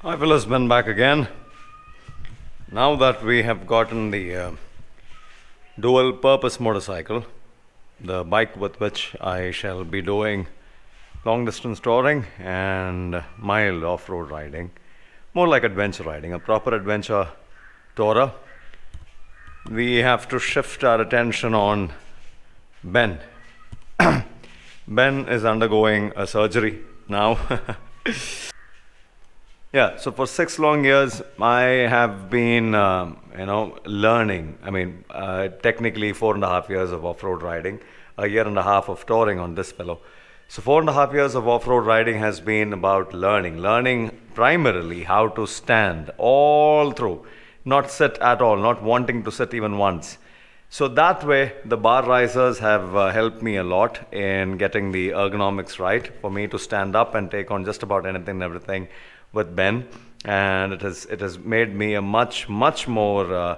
Hi fellas, Ben back again. Now that we have gotten the dual purpose motorcycle, the bike with which I shall be doing long distance touring and mild off road riding, more like adventure riding, a proper adventure tourer, we have to shift our attention on Ben. Ben is undergoing a surgery now. Yeah, so for 6 long years, I have been, learning. Technically 4.5 years of off-road riding, a year and a half of touring on this fellow. So 4.5 years of off-road riding has been about learning primarily how to stand all through, not sit at all, not wanting to sit even once. So that way, the bar risers have helped me a lot in getting the ergonomics right for me to stand up and take on just about anything and everything with Ben, and it has made me a much more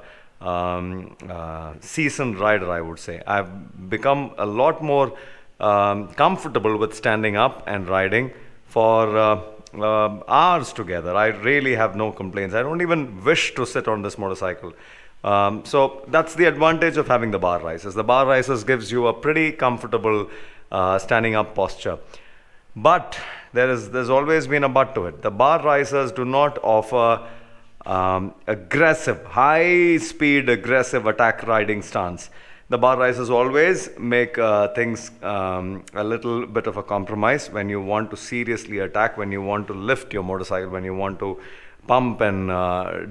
seasoned rider, I would say. I've become a lot more comfortable with standing up and riding for hours together. I really have no complaints. I don't even wish to sit on this motorcycle. So that's the advantage of having the bar risers. The bar risers gives you a pretty comfortable standing up posture. But there's always been a but to it. The bar risers do not offer high-speed, aggressive attack riding stance. The bar risers always make things a little bit of a compromise when you want to seriously attack, when you want to lift your motorcycle, when you want to pump and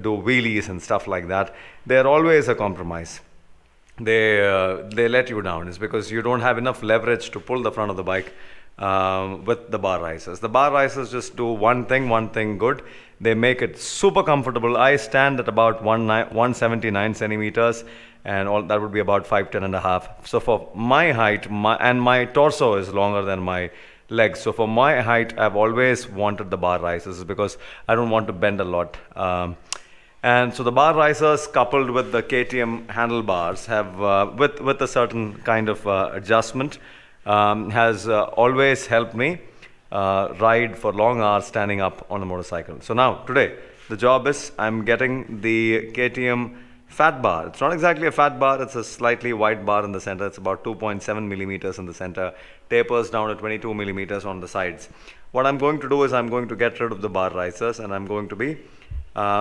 do wheelies and stuff like that. They're always a compromise. They let you down. It's because you don't have enough leverage to pull the front of the bike with the bar risers. The bar risers just do one thing good. They make it super comfortable. I stand at about 179 centimeters, and all that would be about 5'10" and a half. So for my height, my torso is longer than my legs. So for my height, I've always wanted the bar risers because I don't want to bend a lot. And so the bar risers coupled with the KTM handlebars have, with a certain kind of adjustment, has always helped me ride for long hours standing up on a motorcycle. So now, today, the job is I'm getting the KTM fat bar. It's not exactly a fat bar, it's a slightly wide bar in the center. It's about 2.7 millimeters in the center, tapers down to 22 millimeters on the sides. What I'm going to do is I'm going to get rid of the bar risers, and I'm going to be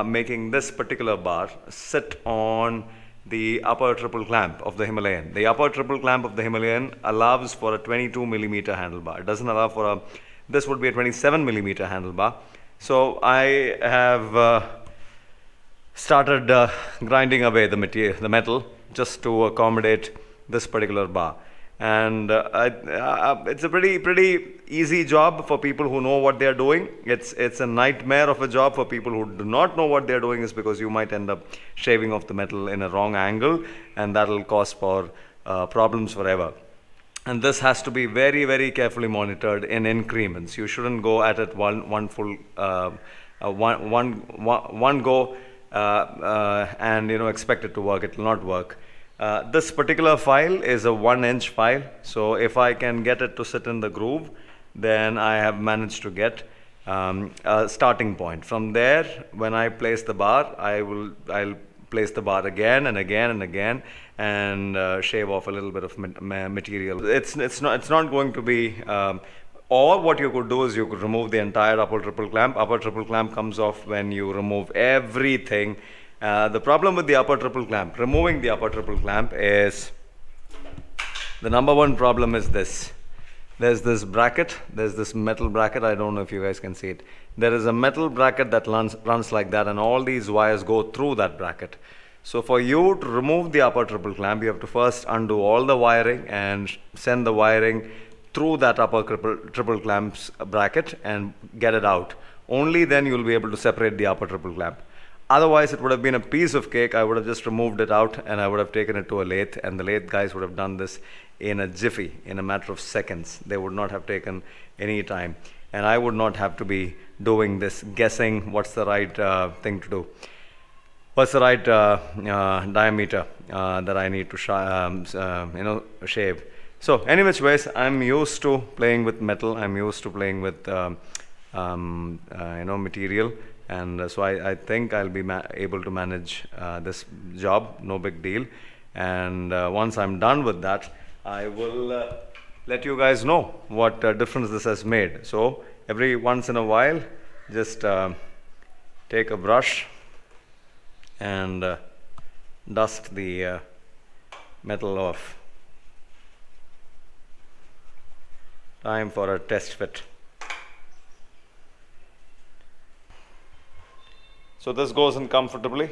making this particular bar sit on the upper triple clamp of the Himalayan. The upper triple clamp of the Himalayan allows for a 22 millimeter handlebar. It doesn't allow for this would be a 27 millimeter handlebar. So I have started grinding away the metal just to accommodate this particular bar. And it's a pretty easy job for people who know what they're doing. It's a nightmare of a job for people who do not know what they're doing, is because you might end up shaving off the metal in a wrong angle, and that'll cause for problems forever. And this has to be very carefully monitored in increments. You shouldn't go at it one go and expect it to work. It will not work. This particular file is a 1-inch file, so if I can get it to sit in the groove, then I have managed to get a starting point. From there, when I place the bar, I'll place the bar again and again and shave off a little bit of material. It's not going to be. Or what you could do is you could remove the entire upper triple clamp. Upper triple clamp comes off when you remove everything. The problem with the upper triple clamp, removing the upper triple clamp, is the number one problem is this. There's this bracket, there's this metal bracket. I don't know if you guys can see it. There is a metal bracket that runs like that, and all these wires go through that bracket. So for you to remove the upper triple clamp, you have to first undo all the wiring and send the wiring through that upper triple clamp's bracket and get it out. Only then you'll be able to separate the upper triple clamp. Otherwise, it would have been a piece of cake. I would have just removed it out and I would have taken it to a lathe, and the lathe guys would have done this in a jiffy, in a matter of seconds. They would not have taken any time, and I would not have to be doing this, guessing what's the right thing to do. What's the right diameter that I need to shave. So anyways, ways, I'm used to playing with metal. I'm used to playing with material. and so I think I'll be able to manage this job, no big deal. And once I'm done with that, I will let you guys know what difference this has made. So every once in a while, just take a brush and dust the metal off. Time for a test fit. So this goes in comfortably,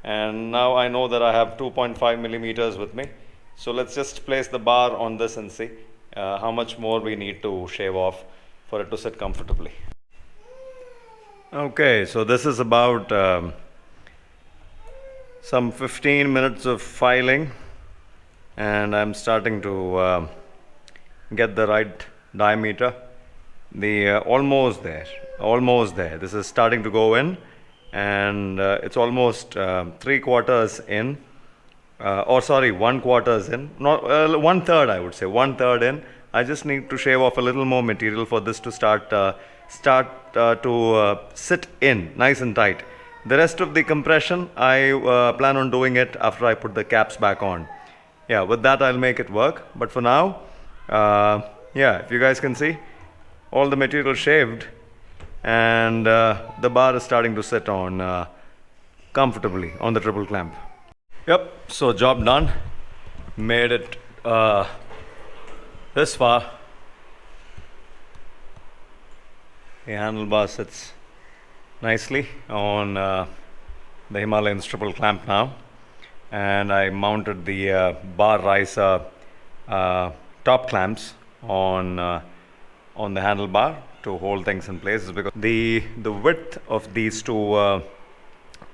and now I know that I have 2.5 millimeters with me. So let's just place the bar on this and see how much more we need to shave off for it to sit comfortably. Okay, so this is about some 15 minutes of filing, and I'm starting to get the right diameter. The almost there. This is starting to go in, and it's almost 3/4 in, or sorry, 1/4 in, not 1/3, I would say 1/3 in. I just need to shave off a little more material for this to start to sit in nice and tight. The rest of the compression I plan on doing it after I put the caps back on. Yeah, with that I'll make it work, but for now, yeah, if you guys can see, all the material shaved, and the bar is starting to sit on comfortably on the triple clamp. Yep, so job done. Made it this far. The handlebar sits nicely on the Himalayan's triple clamp now, and I mounted the bar riser top clamps on the handlebar to hold things in place, because the width of these two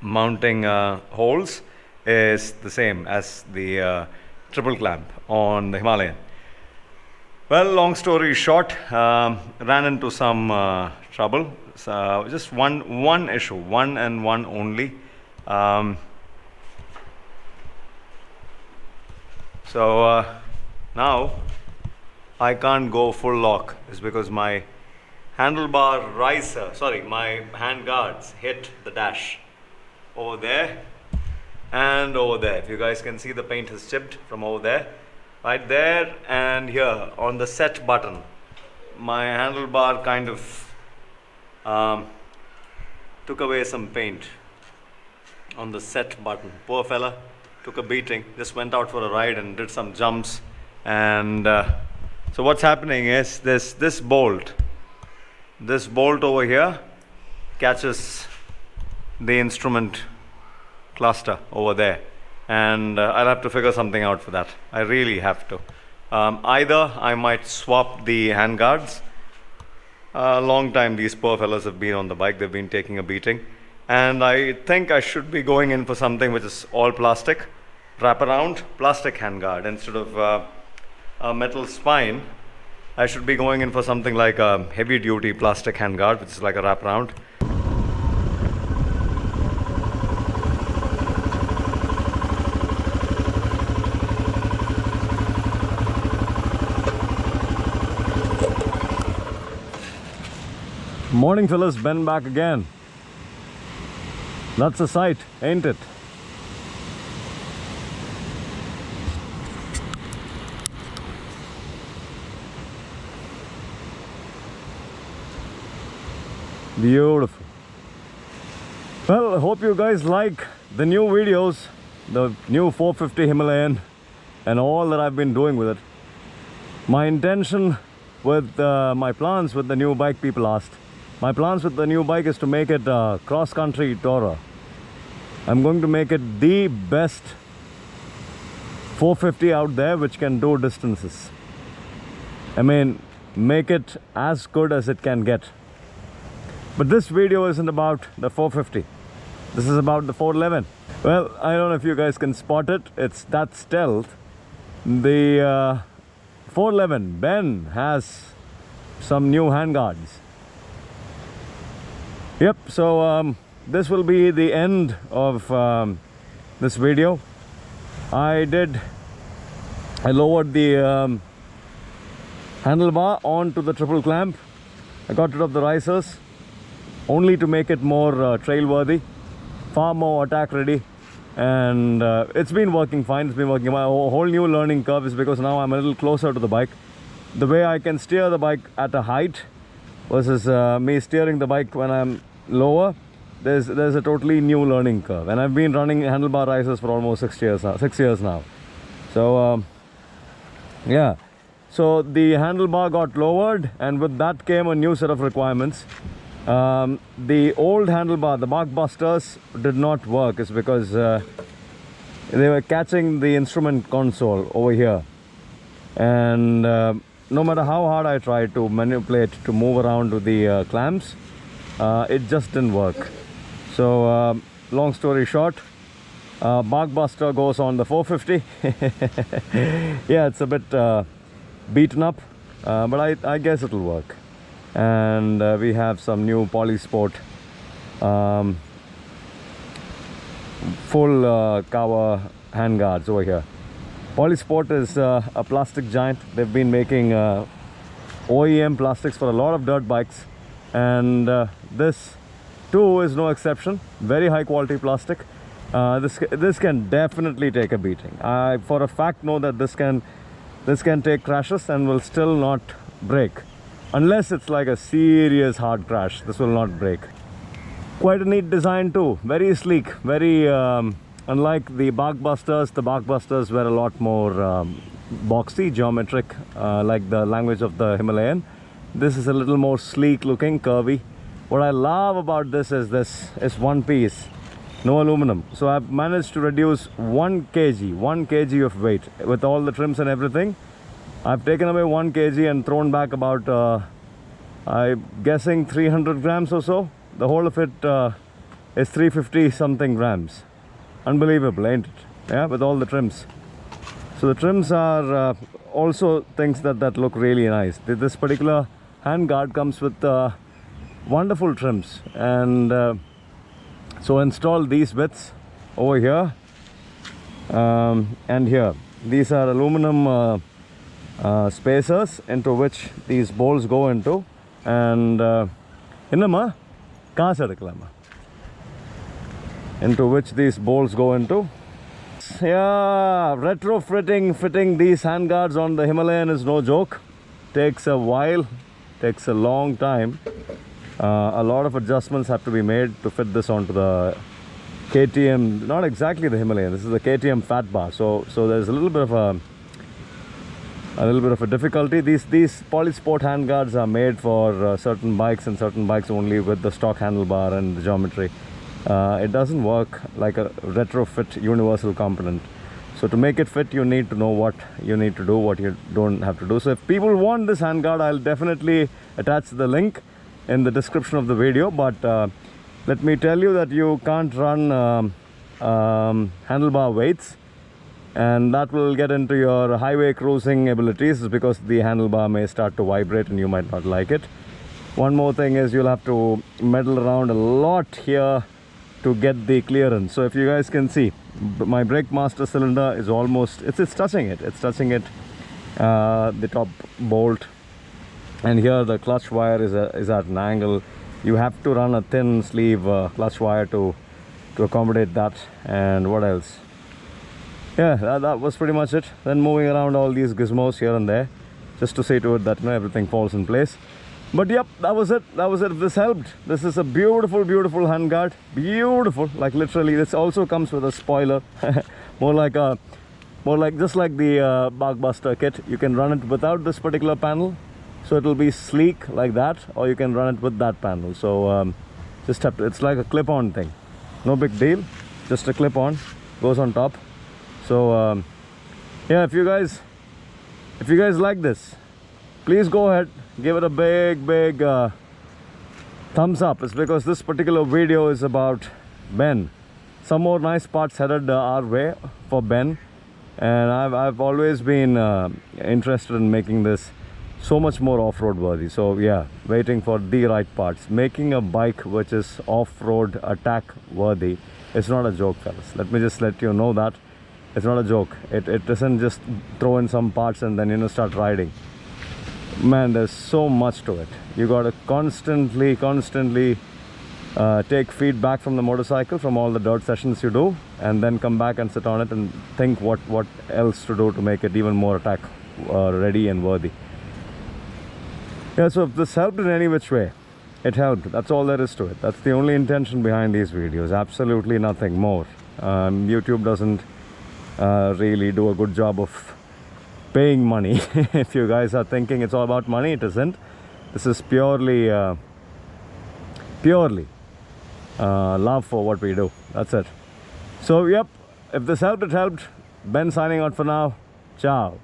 mounting holes is the same as the triple clamp on the Himalayan. Well, long story short, ran into some trouble. So just one issue, one and one only. So now I can't go full lock. It's because my handlebar riser, my hand guards hit the dash over there and over there. If you guys can see, the paint has chipped from over there, right there, and here on the set button. My handlebar kind of took away some paint on the set button. Poor fella took a beating, just went out for a ride and did some jumps, and so what's happening is this bolt over here catches the instrument cluster over there, and I'll have to figure something out for that. I really have to. Either I might swap the handguards. A long time these poor fellows have been on the bike. They've been taking a beating, and I think I should be going in for something which is all plastic, wraparound plastic handguard instead of a metal spine. I should be going in for something like a heavy duty plastic handguard, which is like a wraparound. Morning, fellas. Ben back again. That's a sight, ain't it? Beautiful. Well, I hope you guys like the new videos, the new 450 Himalayan, and all that I've been doing with it. My intention with my plans with the new bike, people asked. My plans with the new bike is to make it a cross-country tourer. I'm going to make it the best 450 out there which can do distances. I mean, make it as good as it can get. But this video isn't about the 450. This is about the 411. Well, I don't know if you guys can spot it. It's that stealth. The 411, Ben has some new handguards. Yep, so this will be the end of this video. I lowered the handlebar onto the triple clamp. I got rid of the risers. only to make it more trail worthy, far more attack ready. And it's been working fine. It's been working. My whole new learning curve is because now I'm a little closer to the bike. The way I can steer the bike at a height versus me steering the bike when I'm lower, there's a totally new learning curve. And I've been running handlebar rises for almost 6 years now. So yeah, so the handlebar got lowered, and with that came a new set of requirements. The old handlebar, the Barkbusters, did not work. It's because they were catching the instrument console over here, and no matter how hard I tried to manipulate to move around with the clamps, it just didn't work. So long story short, Barkbuster goes on the 450. Yeah, it's a bit beaten up, but I guess it'll work. And we have some new Polysport full cover handguards over here. Polysport is a plastic giant. They've been making OEM plastics for a lot of dirt bikes, and this too is no exception. Very high quality plastic. This can definitely take a beating. I for a fact know that this can take crashes and will still not break. Unless it's like a serious hard crash, this will not break. Quite a neat design too. Very sleek. Very unlike the Barkbusters were a lot more boxy, geometric, like the language of the Himalayan. This is a little more sleek looking, curvy. What I love about this is one piece, no aluminum. So I've managed to reduce 1 kg of weight with all the trims and everything. I've taken away 1 kg and thrown back about, I'm guessing 300 grams or so. The whole of it is 350 something grams. Unbelievable, ain't it? Yeah, with all the trims. So the trims are also things that look really nice. This particular handguard comes with wonderful trims, and so install these bits over here and here. These are aluminum spacers into which these bolts go into, and into which these bolts go into. Yeah, fitting these handguards on the Himalayan is no joke. Takes a while, takes a long time. A lot of adjustments have to be made to fit this onto the KTM, not exactly the Himalayan. This is the KTM Fat Bar, so there's a little bit of a difficulty. These Polysport handguards are made for certain bikes, and certain bikes only with the stock handlebar and the geometry. It doesn't work like a retrofit universal component. So to make it fit, you need to know what you need to do, what you don't have to do. So if people want this handguard, I'll definitely attach the link in the description of the video. But let me tell you that you can't run handlebar weights, and that will get into your highway cruising abilities, because the handlebar may start to vibrate and you might not like it. One more thing is you'll have to meddle around a lot here to get the clearance. So if you guys can see, my brake master cylinder is almost, it's touching it, the top bolt, and here the clutch wire is at an angle. You have to run a thin sleeve clutch wire to accommodate that. And what else? Yeah, that was pretty much it. Then moving around all these gizmos here and there, just to see to it that everything falls in place. But yep, that was it. If this helped, this is a beautiful handguard. Beautiful, like literally. This also comes with a spoiler. more like just like the Barkbuster kit. You can run it without this particular panel, so it'll be sleek like that, or you can run it with that panel. So just have to, it's like a clip-on thing, no big deal, just a clip-on, goes on top. So yeah, if you guys like this, please go ahead, give it a big thumbs up. It's because this particular video is about Ben. Some more nice parts headed our way for Ben, and I've always been interested in making this so much more off-road worthy. So yeah, waiting for the right parts. Making a bike which is off-road attack worthy, it's not a joke, fellas. Let me just let you know that it's not a joke. It doesn't just throw in some parts and then start riding. Man, there's so much to it. You got to constantly take feedback from the motorcycle, from all the dirt sessions you do, and then come back and sit on it and think what else to do to make it even more attack ready and worthy. Yeah, so if this helped in any which way, it helped. That's all there is to it. That's the only intention behind these videos, absolutely nothing more. YouTube doesn't really do a good job of paying money. If you guys are thinking it's all about money, it isn't. This is purely love for what we do. That's it. So yep, if this helped, it helped. Ben signing out for now. Ciao.